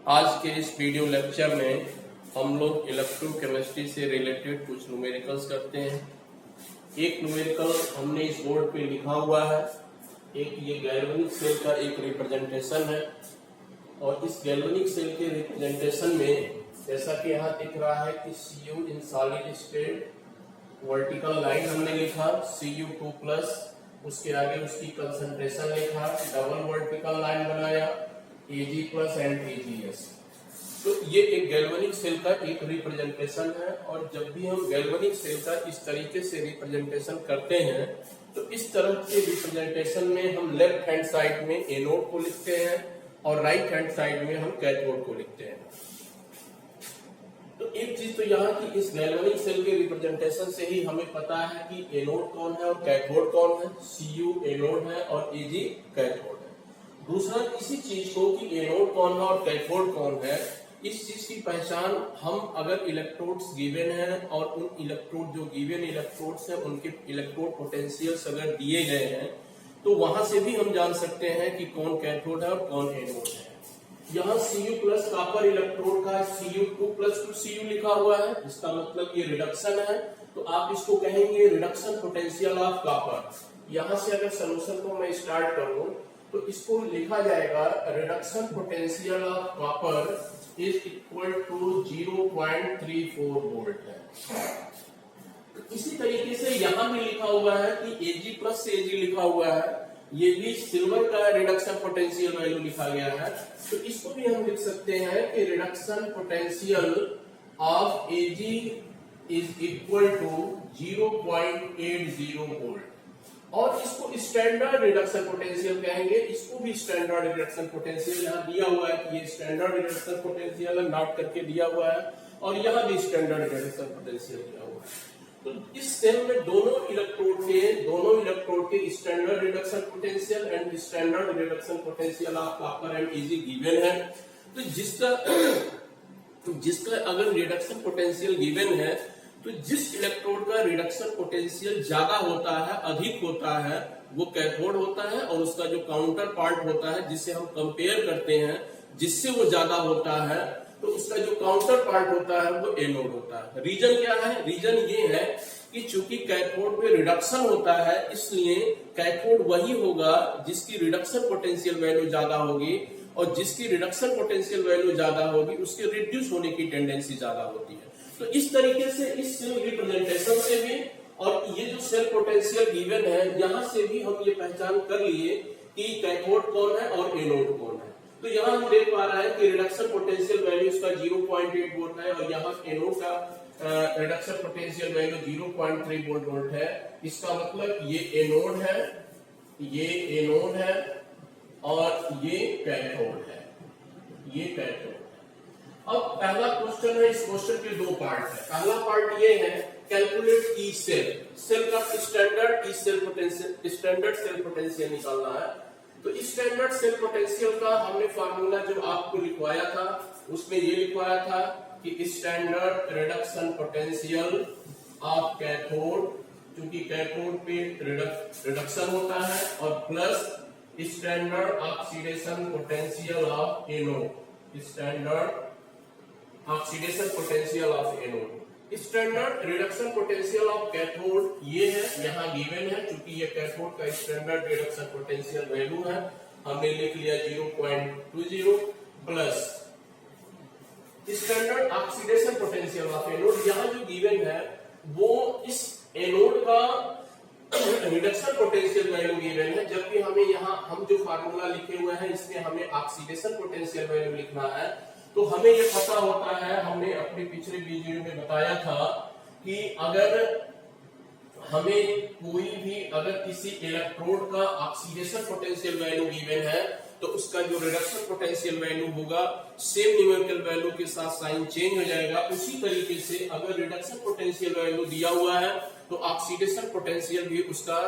आज के इस वीडियो लेक्चर में हम लोग इलेक्ट्रोकेमिस्ट्री से रिलेटेड कुछ न्यूमेरिकल्स करते हैं। एक न्यूमेरिकल हमने इस बोर्ड पे लिखा हुआ है, एक ये गैल्वेनिक सेल का एक रिप्रेजेंटेशन है और इस गैल्वेनिक सेल के रिप्रेजेंटेशन में जैसा कि यहाँ दिख रहा है कि Cu in solid state vertical line हमने लिखा Cu2 प्लस, उसके आगे उसकी कंसंट्रेशन लिखा, डबल वर्टिकल लाइन बनाया Ag प्लस एंड Ags। तो ये एक गैल्वेनिक सेल का एक रिप्रेजेंटेशन है और जब भी हम गैल्वेनिक सेल का इस तरीके से रिप्रेजेंटेशन करते हैं तो इस तरह के रिप्रेजेंटेशन में हम लेफ्ट हैंड साइड में एनोड को लिखते हैं और राइट हैंड साइड में हम कैथोड को लिखते हैं। तो एक चीज तो यहाँ की इस गैल्वेनिक सेल के रिप्रेजेंटेशन से ही हमें पता है कि एनोड कौन है और कैथोड कौन है। Cu एनोड है और Ag कैथोड है। दूसरा इसी चीज को कि एनोड कौन है और कैथोड कौन है, इस चीज की पहचान हम अगर इलेक्ट्रोड्स गिवन है और उन इलेक्ट्रोड जो गिवन इलेक्ट्रोड्स हैं उनके इलेक्ट्रोड पोटेंशियल्स अगर दिए गए हैं तो वहां से भी हम जान सकते हैं कि कौन कैथोड है और कौन एनोड है। यहाँ Cu प्लस कॉपर इलेक्ट्रोड का Cu2 प्लस Cu लिखा हुआ है, इसका मतलब ये रिडक्शन है, तो आप इसको कहेंगे रिडक्शन पोटेंशियल ऑफ कॉपर। यहाँ से अगर सोल्यूशन को मैं स्टार्ट करूं तो इसको लिखा जाएगा reduction potential of copper is equal to 0.34 volt है। इसी तरीके से यहाँ भी लिखा हुआ है कि Ag प्लस से Ag लिखा हुआ है, ये भी सिल्वर का रिडक्शन पोटेंशियल वैल्यू लिखा गया है, तो इसको भी हम लिख सकते हैं कि reduction potential of Ag is equal to 0.80 volt और इसको स्टैंडर्ड रिडक्शन पोटेंशियल कहेंगे। इसको भी स्टैंडर्ड रिडक्शन पोटेंशियल यहाँ दिया हुआ है कि ये स्टैंडर्ड रिडक्शन पोटेंशियल है, नोट करके दिया हुआ है और यहाँ भी स्टैंडर्ड रिडक्शन पोटेंशियल दिया हुआ है। तो इस सेल में दोनों इलेक्ट्रोड के standard reduction potential and standard reduction potential of copper and Ag given है। तो जिसका अगर रिडक्शन पोटेंशियल गिवन है तो जिस इलेक्ट्रोड का रिडक्शन पोटेंशियल ज्यादा होता है, अधिक होता है, वो कैथोड होता है और उसका जो काउंटर पार्ट होता है जिससे हम कंपेयर करते हैं जिससे वो ज्यादा होता है तो उसका जो काउंटर पार्ट होता है वो एनोड होता है। रीजन क्या है? रीजन ये है कि चूंकि कैथोड पे रिडक्शन होता है इसलिए कैथोड वही होगा जिसकी रिडक्शन पोटेंशियल वैल्यू ज्यादा होगी और जिसकी रिडक्शन पोटेंशियल वैल्यू ज्यादा होगी उसके रिड्यूस होने की टेंडेंसी ज्यादा होती है। तो इस तरीके से इस सेल रिप्रेजेंटेशन से भी और ये जो सेल पोटेंशियल गिवन है यहाँ से भी हम ये पहचान कर लिए कि कैथोड कौन है और एनोड कौन है। तो यहाँ हम देख पा रहे हैं कि रिडक्शन पोटेंशियल वैल्यू इसका 0.8 वोल्ट है और यहाँ एनोड का रिडक्शन पोटेंशियल वैल्यू 0.3 वोल्ट है। इसका मतलब ये एनोड है, ये एनोड है और ये कैथोड है, ये कैथोड है। अब पहला क्वेश्चन है, इस क्वेश्चन के दो पार्ट है। पहला पार्ट ये है कैलकुलेट ई सेल का स्टैंडर्ड सेल पोटेंशियल निकालना है। तो स्टैंडर्ड सेल पोटेंशियल का हमने फार्मूला जो आपको लिखवाया था उसमें ये लिखवाया था कि standard reduction potential of cathode, क्योंकि कैथोड पे रिडक्शन होता है, और plus standard oxidation potential of anode, standard oxidation potential of anode. Standard reduction potential of cathode ये है, यहाँ गिवन है, क्योंकि ये कैथोड का स्टैंडर्ड रिडक्शन पोटेंशियल वैल्यू है, हमने लिख लिया 0.20 plus standard oxidation potential of anode. यहाँ जो गिवन है वो इस एनोड का रिडक्शन पोटेंशियल वैल्यू गिवन है, जबकि हमें यहाँ हम जो फार्मूला लिखे हुए हैं इसमें हमें ऑक्सीडेशन पोटेंशियल वैल्यू लिखना है। तो हमें ये पता होता है, हमने अपने पिछले वीडियो में बताया था कि अगर हमें कोई भी अगर किसी इलेक्ट्रोड का ऑक्सीडेशन पोटेंशियल वैल्यू गिवन है तो उसका जो रिडक्शन पोटेंशियल वैल्यू होगा सेम न्यूमेरिकल वैल्यू के साथ साइन चेंज हो जाएगा। उसी तरीके से अगर रिडक्शन पोटेंशियल वैल्यू दिया हुआ है तो ऑक्सीडेशन पोटेंशियल भी उसका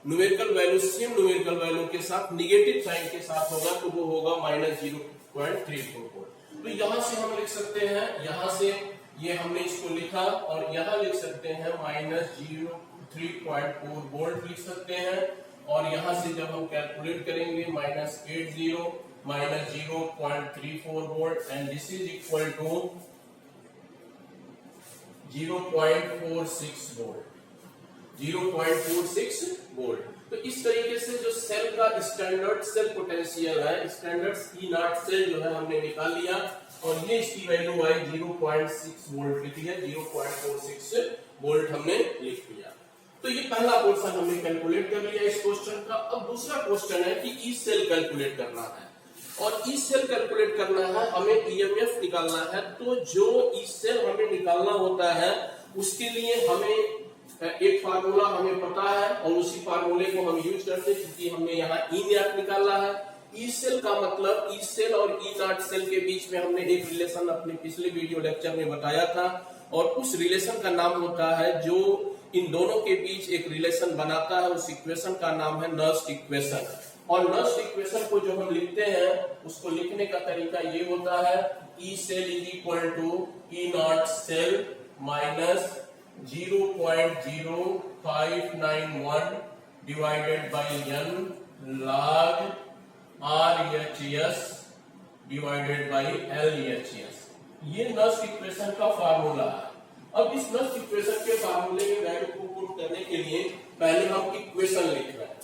numerical value same numerical value के साथ निगेटिव साइन के साथ होगा, तो वो होगा -0.34 वोल्ट। तो यहां से हम लिख सकते हैं, यहां से ये हमने इसको लिखा और यहां लिख सकते हैं -3.4 वोल्ट लिख सकते हैं और यहां से जब हम कैलकुलेट करेंगे -80 minus 0.34 volt and this is equal to 0.46 volt, 0.46 volt. तो इस तरीके से जो सेल का स्टैंडर्ड सेल पोटेंशियल है, स्टैंडर्ड ई नॉट सेल जो है हमने निकाल लिया और ये इसकी वैल्यू आई 0.6 वोल्ट लिखी है, 0.46 वोल्ट हमने लिख दिया। तो ये पहला पोर्शन हमने कैलकुलेट कर लिया इस क्वेश्चन का। अब दूसरा क्वेश्चन है कि ई सेल कैलकुलेट करना है और ई सेल कैलकुलेट करना है, हमें ईएमएफ निकालना है। तो जो ई सेल हमें निकालना होता है उसके लिए हमें एक फार्मूला हमें पता है और उसी फार्मूले को हम यूज करते हैं क्योंकि हमने यहाँ ई नॉट निकाला है। ई सेल का मतलब ई सेल और ई नॉट सेल के बीच में हमने एक रिलेशन अपने पिछले वीडियो लेक्चर में बताया था और उस रिलेशन का नाम होता है, जो इन दोनों के बीच एक रिलेशन बनाता है, उस इक्वेशन का नाम है नर्स्ट इक्वेशन। और नर्स्ट इक्वेशन को जो हम लिखते हैं उसको लिखने का तरीका ये होता है, E cell is equal to E naught cell minus 0.0591 divided by n log RHS divided by LHS। ये नर्स्ट इक्वेशन का फार्मूला है। अब इस नर्स्ट इक्वेशन के फार्मूले में वैल्यू को पुट करने के लिए पहले हम इक्वेशन लिख रहे हैं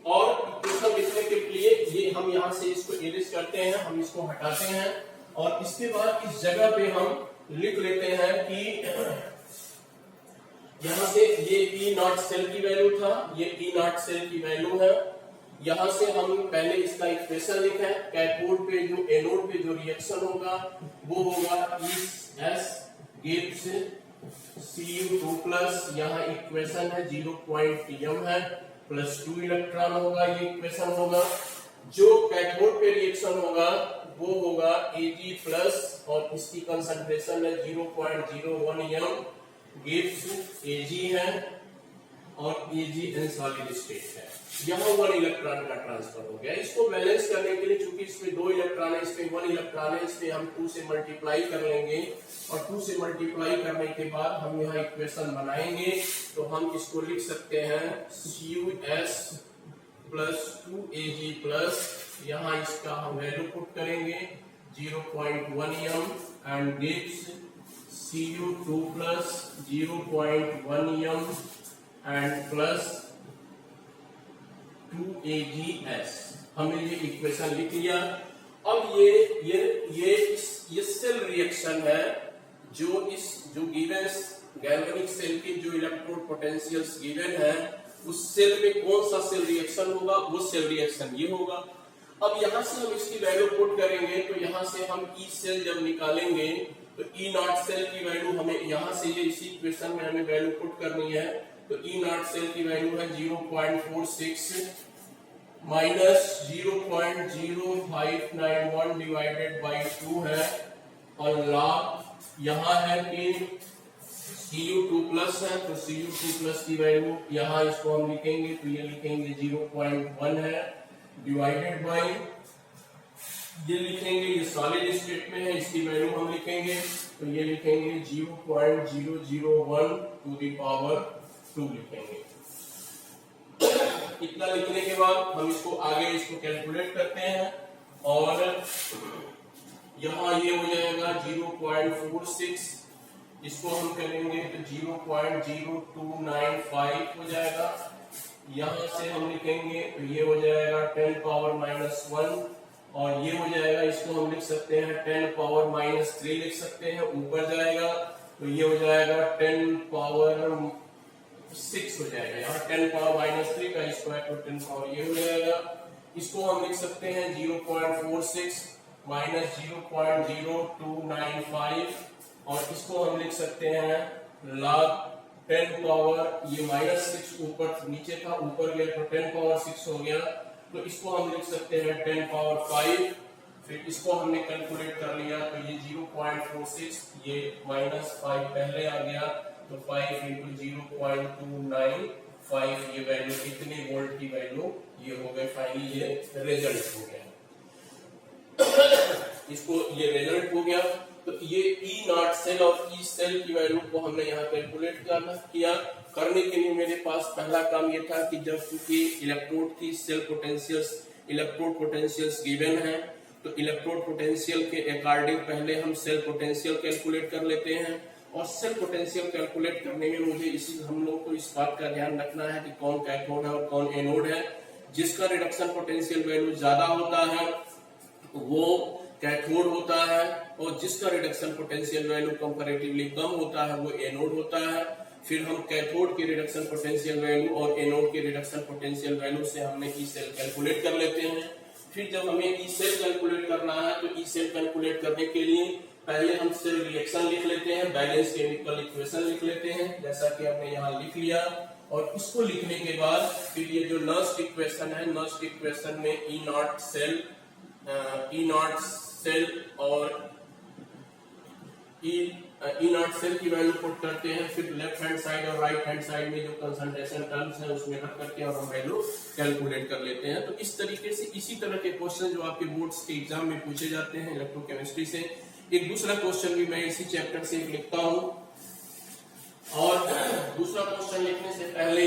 और इक्वेशन लिखने के लिए ये हम यहाँ से इसको इरेज करते हैं, हम इसको हटाते हैं और इसके बाद इस जगह पे हम लिख लेते हैं कि यहाँ से ये ई नॉट सेल की वैल्यू था, ये ई नॉट सेल की वैल्यू है। यहाँ से हम पहले इसका इक्वेशन लिखा है, कैथोड पे जो एनोड पे जो रिएक्शन होगा वो होगा एस गिव्स Cu2+, यहाँ इक्वेशन है 0.m है प्लस 2 इलेक्ट्रॉन होगा, ये इक्वेशन होगा। जो कैथोड पे रिएक्शन होगा वो होगा Ag+ और इसकी कंसंट्रेशन है 0.01 m गिव्स Ag है और Ag इन सॉलिड स्टेट है। यहाँ 1 इलेक्ट्रॉन का ट्रांसफर हो गया। इसको बैलेंस करने के लिए चूंकि इसमें 2 इलेक्ट्रॉन है, इसमें 1 इलेक्ट्रॉन है, इसमें हम 2 से मल्टीप्लाई कर लेंगे और 2 से मल्टीप्लाई करने के बाद हम यहाँ इक्वेशन बनाएंगे। तो हम इसको लिख सकते हैं Cus प्लस 2Ag+, यहाँ इसका हम वैल्यू पुट करेंगे 0.1 m and gives Cu2+ 0.1 m and plus 2Ags। हमने ये इक्वेशन लिख लिया। अब ये सेल रिएक्शन है जो गिवन गैल्वेनिक सेल की जो इलेक्ट्रोड पोटेंशियल्स गिवन है उस सेल में कौन सा सेल रिएक्शन होगा, वो सेल रिएक्शन ये होगा। अब यहाँ से हम इसकी वैल्यू पुट करेंगे तो यहाँ से हम ई सेल जब निकालेंगे तो ई नॉट सेल की वैल्यू हमें यहाँ से ये इसी इक्वेशन में हमें वैल्यू पुट करनी है। तो ई नॉट सेल की वैल्यू है 0.46 माइनस 0.0591 डिवाइडेड बाई 2 है और लॉग यहाँ है कि Cu2+ है तो Cu2+ की वैल्यू यहाँ इसको हम लिखेंगे तो ये लिखेंगे 0.1 है डिवाइडेड बाई ये लिखेंगे, ये सॉलिड स्टेट में है, इसकी वैल्यू हम लिखेंगे तो ये लिखेंगे 0.001 टू द पावर 2 लिखेंगे। इतना लिखने के बाद हम इसको आगे इसको कैलकुलेट करते हैं और यहाँ ये हो जाएगा 0.46, इसको हम करेंगे तो 0.0295 हो जाएगा। यहाँ से हम लिखेंगे तो ये हो जाएगा 10⁻⁻1 और ये हो जाएगा, इसको हम लिख सकते हैं 10⁻⁻3 लिख सकते हैं, ऊपर जाएगा तो ये हो जाएगा 10⁻6 हो जाएगा। यहाँ 10⁻⁻3 का स्क्वायर तो 10 पावर ये हो जाएगा। इसको हम लिख सकते हैं 0.46 माइनस 0.0295 और इसको हम लिख सकते हैं log 10 पावर ये -6 ऊपर नीचे था, ऊपर गया तो 10⁻6 हो गया तो इसको हम लिख सकते हैं 10⁻5। फिर इसको हमने कैलकुलेट कर लिया तो ये 0.46 ये -5 पहले आ गया तो 5 into 0.295 ये वैल्यू कितने वोल्ट की वैल्यू ये हो गए। फाइनली ये रिजल्ट हो गया, इसको ये रिजल्ट हो गया। तो ये ई नॉट सेल और ई सेल की वैल्यू को हमने यहाँ कैलकुलेट किया। करने के लिए मेरे पास पहला काम ये था कि जब चूंकि इलेक्ट्रोड की cell potentials electrode potentials given है तो इलेक्ट्रोड पोटेंशियल के अकॉर्डिंग पहले हम सेल पोटेंशियल कैलकुलेट कर लेते हैं, और सेल पोटेंशियल कैलकुलेट करने में मुझे हम लोग को इस बात का ध्यान रखना है कि कौन कैथोड है और कौन एनोड है। जिसका रिडक्शन पोटेंशियल वैल्यू ज्यादा होता है वो कैथोड होता है, और जिसका रिडक्शन पोटेंशियल वैल्यू कंपैरेटिवली कम होता है वो एनोड होता है। फिर हम कैथोड के रिडक्शन पोटेंशियल वैल्यू और एनोड के रिडक्शन पोटेंशियल वैल्यू से हमने ई सेल कैलकुलेट कर लेते हैं। फिर जब हमें ई सेल कैलकुलेट करना है तो ई सेल कैलकुलेट करने के लिए पहले हम सेल रिएक्शन लिख लेते हैं, बैलेंस केमिकल इक्वेशन लिख लेते हैं, जैसा कि हमने यहाँ लिख लिया। और इसको लिखने के बाद फिर ये जो नर्स्ट इक्वेशन है, नर्स्ट इक्वेशन में ई नॉट सेल और ई नॉट सेल की वैल्यू पुट करते हैं। फिर लेफ्ट हैंड साइड और राइट हैंड साइड में जो कंसंट्रेशन टर्म्स है उसमें रख करके और हम वैल्यू कैलकुलेट कर लेते हैं। तो इस तरीके से इसी तरह के क्वेश्चन जो आपके बोर्ड्स के एग्जाम में पूछे जाते हैं इलेक्ट्रोकेमिस्ट्री से। एक दूसरा क्वेश्चन भी मैं इसी चैप्टर से लिखता हूं, और दूसरा क्वेश्चन लिखने से पहले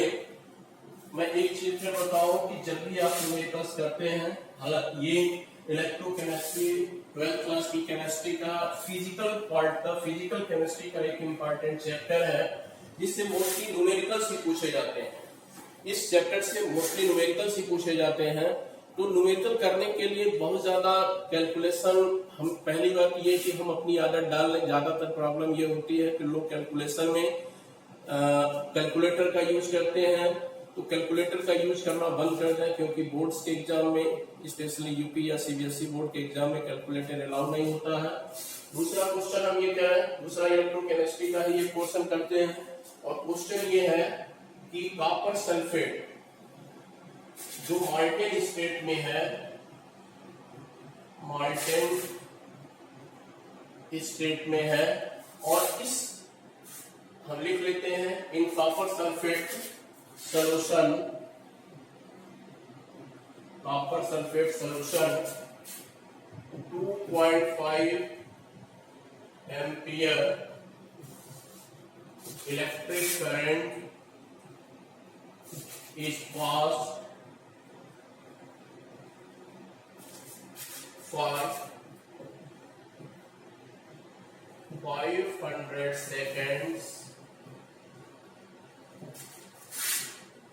मैं एक चीज में बताऊं कि जब भी आप न्यूमेरिकल्स करते हैं, हालांकि ये इलेक्ट्रोकेमिस्ट्री 12th क्लास की केमिस्ट्री का फिजिकल केमिस्ट्री का एक इम्पॉर्टेंट चैप्टर है, जिससे मोस्टली न्यूमेरिकल्स ही पूछे जाते हैं। इस चैप्टर से मोस्टली न्यूमेरिकल्स ही पूछे जाते हैं। तो न्यूमेरिकल करने के लिए बहुत ज्यादा कैलकुलेशन, हम पहली बात ये कि हम अपनी आदत डाल लें। ज्यादातर प्रॉब्लम ये होती है कि लोग कैलकुलेशन में कैलकुलेटर का यूज करते हैं, तो कैलकुलेटर का यूज करना बंद कर दें, क्योंकि बोर्ड्स के एग्जाम में, स्पेशली यूपी या सीबीएसई बोर्ड के एग्जाम में कैलकुलेटर अलाउ नहीं होता है। दूसरा क्वेश्चन हम ये क्या है, दूसरा इलेक्ट्रोकेमिस्ट्री का ही ये क्वेश्चन करते हैं, और क्वेश्चन ये है कि कॉपर सल्फेट जो मार्टेन स्टेट में है, मार्टेन स्टेट में है, और इस हम लिख लेते हैं in copper sulphate solution, copper sulphate solution 2.5 ampere electric current is passed for 500 seconds.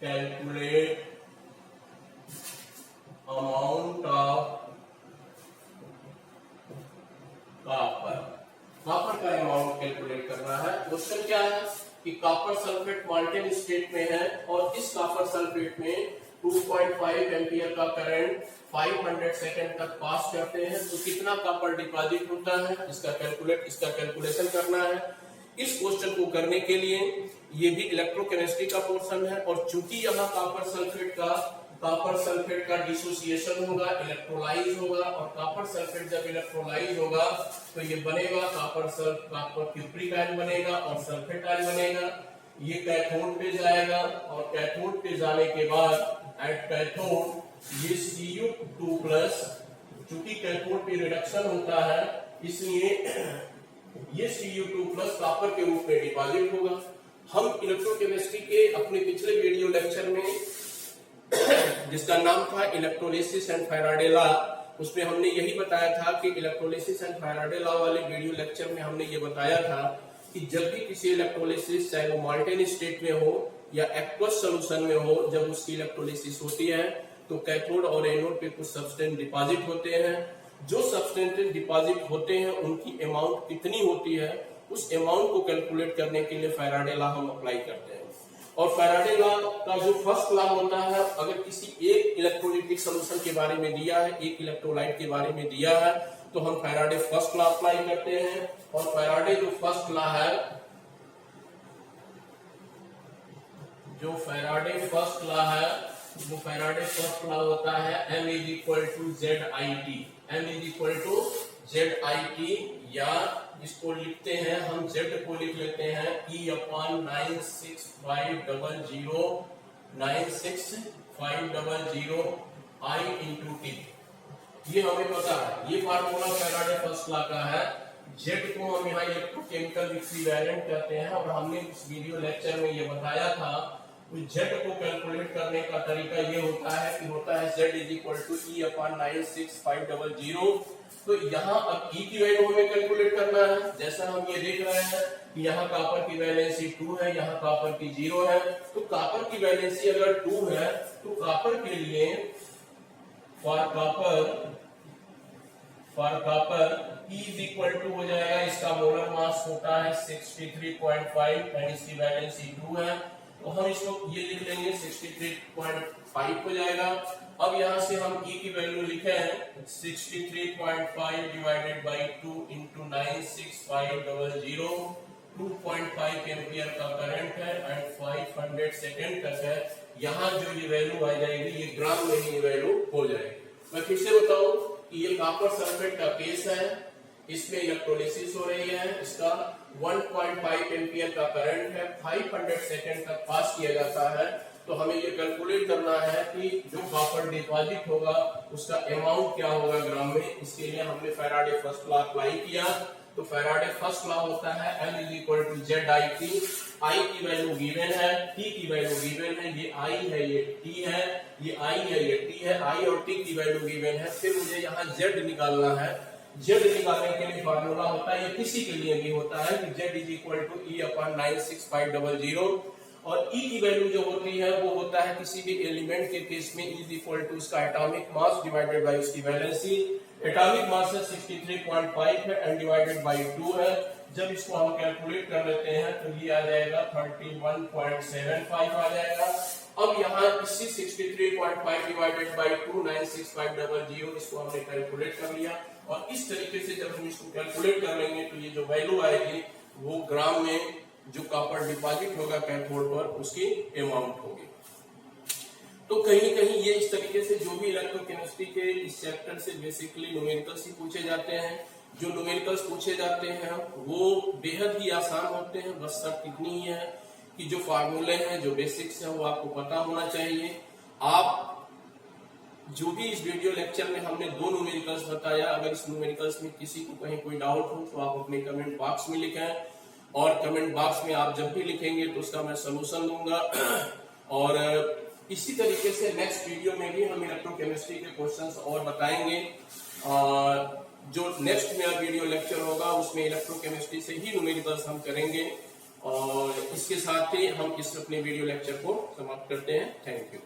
Calculate amount of copper. Copper का अमाउंट कैलकुलेट करना है। क्वेश्चन क्या है कि कॉपर सल्फेट मार्टेन स्टेट में है, और इस कॉपर सल्फेट में 2.5 एम्पियर का करंट 500 सेकंड तक पास करते हैं, तो कितना कॉपर डिपॉजिट होता है, इसका कैलकुलेशन करना है। इस क्वेश्चन को करने के लिए ये भी इलेक्ट्रोकेमिस्ट्री का पोर्शन है, और चूंकि यहाँ कॉपर सल्फेट का डिसोसिएशन होगा, इलेक्ट्रोलाइज होगा, और कॉपर सल्फेट जब इलेक्ट्रोलाइज होगा तो ये बनेगा कॉपर क्यूप्रिक आयन बनेगा और सल्फेट आयन बनेगा। ये कैथोड पे जाएगा, और कैथोड पे जाने के बाद एट कैथोड ये Cu2+, चूंकि कैथोड पे रिडक्शन होता है इसलिए ये Cu2+ कॉपर के रूप में डिपॉजिट होगा। हम इलेक्ट्रोकेमिस्ट्री के अपने पिछले वीडियो लेक्चर में जिसका नाम था इलेक्ट्रोलिसिस एंड फैराडे लॉ, उसमें हमने यही बताया था कि इलेक्ट्रोलिसिस एंड फैराडे लॉ वाले वीडियो लेक्चर में हमने ये बताया था कि जब भी किसी इलेक्ट्रोलिसिस, चाहे वो मार्टेन स्टेट में हो या एक्वस सॉल्यूशन में हो, जब उसकी इलेक्ट्रोलिसिस होती है तो कैथोड और एनोड पे कुछ सब्सटेंस डिपॉजिट होते हैं। जो सब्सटेंस डिपॉजिट होते हैं उनकी अमाउंट कितनी होती है, उस अमाउंट को कैलकुलेट करने के लिए फैराडे लॉ हम अप्लाई करते हैं। और फैराडे लॉ का जो फर्स्ट लॉ होता है, अगर किसी एक इलेक्ट्रोलाइटिक सॉल्यूशन के बारे में दिया है, एक इलेक्ट्रोलाइट के बारे में दिया है, तो हम फैराडे फर्स्ट लॉ अप्लाई करते हैं। और फैराडे जो फर्स्ट लॉ है, वो फैराडे फर्स्ट लॉ होता है M = ZIT, M = ZIT, या इसको लिखते हैं हम Z को लिख लेते हैं E/96,500 I × T। ये हमें पता है, ये फार्मूला फैराडे फर्स्ट लॉ का है। Z को हम यहाँ इलेक्ट्रोकेमिकल इक्विवेलेंट कहते हैं, और हमने इस वीडियो लेक्चर में ये बताया था कि Z को कैलकुलेट करने का तरीका ये होता है कि होता है Z = E/96,500 तो यहाँ अब E की वैल्यू हमें कैलकुलेट करना है। जैसा हम ये देख रहे हैं कि यहाँ कॉपर की वैलेंसी 2 है, यहाँ कॉपर की 0 है। तो कॉपर की वैलेंसी अगर 2 है तो कॉपर के लिए for copper E is equal to हो जाएगा, इसका मोलर मास होता है 63.5 एंड इसकी वैलेंसी 2 है, तो हम इसको ये लिख लेंगे 63.5 हो जाएगा। अब यहाँ से हम E की वैल्यू लिखे हैं 63.5 डिवाइडेड बाई 2 इंटू 96500, 2.5 एम्पियर का करंट है एंड 500 सेकेंड तक है। यहाँ जो ये वैल्यू आ जाएगी ये ग्राम में ही ये वैल्यू हो जाएगी। मैं फिर से बताऊं कि ये कॉपर सल्फेट का केस है, इसमें इलेक्ट्रोलिसिस हो रही है, इसका 1.5 एम्पियर का करंट है, 500 सेकेंड तक पास किया जाता है। तो हमें ये कैलकुलेट करना है कि जो कॉपर डिपॉजिट होगा उसका अमाउंट क्या होगा ग्राम में। इसके लिए हमने फैराडे फर्स्ट लॉ अप्लाई किया। तो फैराडे फर्स्ट लॉ होता है M is equal to ZIT। I की वैल्यू गिवन है, T की वैल्यू गिवन है, ये I है, ये T है, ये I है, ये T है, I और T की वैल्यू गिवन है। फिर मुझे यहाँ Z निकालना है। Z निकालने के लिए फॉर्मूला होता है, ये किसी के लिए भी होता है कि Z is equal to E upon 96500। और E की वैल्यू जो होती है वो होता है किसी भी एलिमेंट के केस में E इज इक्वल टू उसका एटॉमिक मास डिवाइडेड बाय उसकी वैलेंसी। एटॉमिक मास है 63.5 है एंड डिवाइडेड बाय 2 है। जब इसको हम कैलकुलेट कर लेते हैं तो ये आ जाएगा 31.75 आ जाएगा। अब यहाँ इसी 63.5 डिवाइडेड बाय 2 96500 इसको हमने कैलकुलेट कर लिया। और इस तरीके से जब हम इसको कैलकुलेट कर लेंगे तो ये जो वैल्यू आएगी वो ग्राम में जो कॉपर डिपॉजिट होगा कैथोड पर उसकी अमाउंट होगी। तो कहीं कहीं ये इस तरीके से जो भी इलेक्ट्रोकेमिस्ट्री के इस चैप्टर से बेसिकली न्यूमेरिकल्स ही पूछे जाते हैं। जो न्यूमेरिकल्स पूछे जाते हैं वो बेहद ही आसान होते हैं, बस शर्त इतनी ही है कि जो फार्मूले हैं, जो बेसिक्स हैं वो आपको पता होना चाहिए। आप जो भी इस वीडियो लेक्चर में हमने 2 न्यूमेरिकल्स बताया, अगर इस न्यूमेरिकल्स में किसी को कहीं कोई डाउट हो तो आप अपने कमेंट बॉक्स में लिखें, और कमेंट बॉक्स में आप जब भी लिखेंगे तो उसका मैं सलूशन दूंगा। और इसी तरीके से नेक्स्ट वीडियो में भी हम इलेक्ट्रोकेमिस्ट्री के क्वेश्चंस और बताएंगे। जो नेक्स्ट मेरा वीडियो लेक्चर होगा उसमें इलेक्ट्रोकेमिस्ट्री से ही न्यूमेरिकल्स हम करेंगे। और इसके साथ ही हम इस अपने वीडियो लेक्चर को समाप्त करते हैं। Thank you.